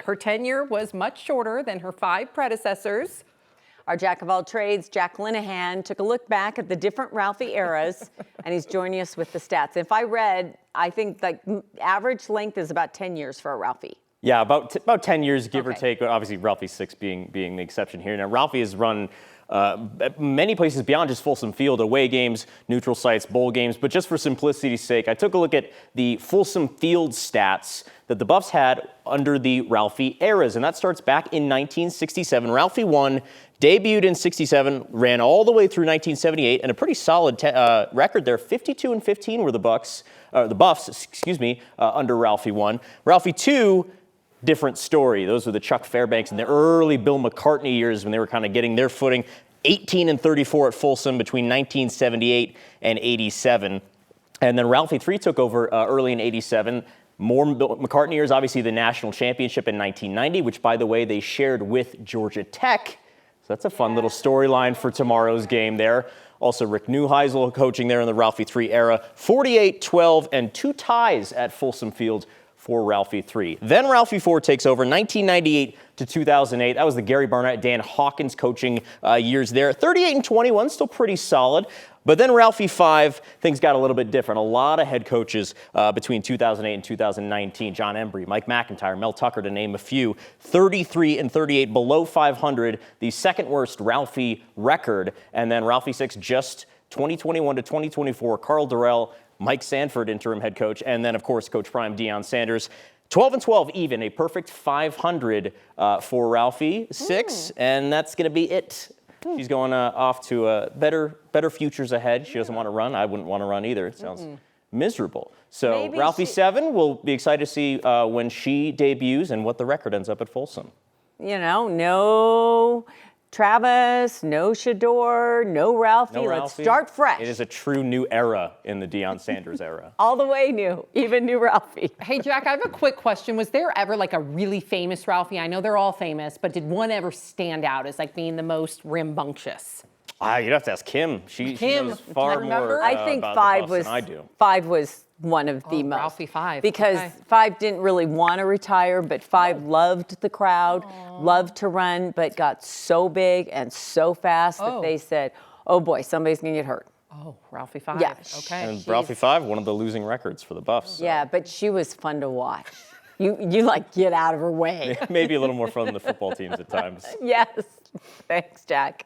it. Her tenure was much shorter than her 5 predecessors. Our jack of all trades, Jack Linehan, took a look back at the different Ralphie eras, and he's joining us with the stats. If I read, I think like average length is about 10 years for a Ralphie. Yeah, about 10 years, give or take. Obviously, Ralphie 6 being the exception here. Now, Ralphie has run many places beyond just Folsom Field, away games, neutral sites, bowl games. But just for simplicity's sake, I took a look at the Folsom Field stats that the Buffs had under the Ralphie eras. And that starts back in 1967. Ralphie 1 debuted in 67, ran all the way through 1978, and a pretty solid record there. 52-15 were the Buffs, under Ralphie 1. Ralphie 2, different story. Those were the Chuck Fairbanks and the early Bill McCartney years when they were kind of getting their footing. 18-34 at Folsom between 1978 and 87. And then Ralphie 3 took over early in 87. More McCartney years, obviously the national championship in 1990, which, by the way, they shared with Georgia Tech. So that's a fun little storyline for tomorrow's game there. Also, Rick Neuheisel coaching there in the Ralphie 3 era. 48-12 and 2 ties at Folsom Field for Ralphie 3. Then Ralphie 4 takes over 1998 to 2008. That was the Gary Barnett, Dan Hawkins coaching years there. 38-21, still pretty solid. But then Ralphie 5, things got a little bit different. A lot of head coaches between 2008 and 2019. John Embry, Mike McIntyre, Mel Tucker, to name a few. 33-38, below 500, the second worst Ralphie record. And then Ralphie 6, just 2021 to 2024, Carl Durrell, Mike Sanford, interim head coach, and then, of course, Coach Prime Deion Sanders. 12-12 even, a perfect 500 for Ralphie 6, and that's going to be it. She's going off to better futures ahead. She doesn't want to run. I wouldn't want to run either. It sounds miserable. So maybe Ralphie 7, we'll be excited to see when she debuts and what the record ends up at Folsom. You know, no Travis, no Shador, no Ralphie. Let's start fresh. It is a true new era in the Deion Sanders era. All the way new, even new Ralphie. Hey, Jack, I have a quick question. Was there ever like a really famous Ralphie? I know they're all famous, but did one ever stand out as like being the most rambunctious? You'd have to ask Kim. She knows far more I think about 5 the Buffs was than I do. 5 was one of the most. Ralphie 5. Because 5 didn't really want to retire, but 5 loved the crowd, loved to run, but got so big and so fast that they said, oh boy, somebody's going to get hurt. Oh, Ralphie 5. Yeah. Okay. And Ralphie 5, one of the losing records for the Buffs. So. Yeah, but she was fun to watch. You like get out of her way. Maybe a little more fun than the football teams at times. Yes. Thanks, Jack.